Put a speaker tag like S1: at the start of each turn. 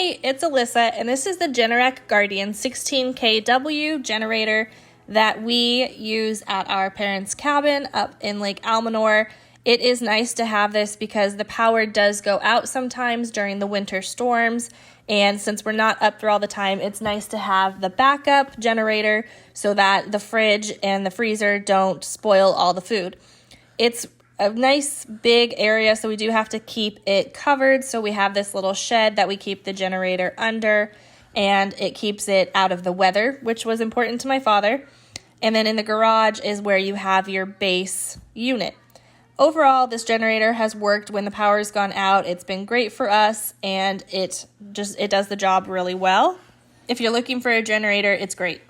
S1: Hey, it's Alyssa, and this is the Generac Guardian 16 kW generator that we use at our parents' cabin up in Lake Almanor. It is nice to have this because the power does go out sometimes during the winter storms, and since we're not up there all the time, it's nice to have the backup generator so that the fridge and the freezer don't spoil all the food. It's a nice big area, so we do have to keep it covered. So we have this little shed that we keep the generator under, and it keeps it out of the weather, which was important to my father. And then in the garage is where you have your base unit. Overall, this generator has worked when the power's gone out. It's been great for us, and it does the job really well. If you're looking for a generator, it's great.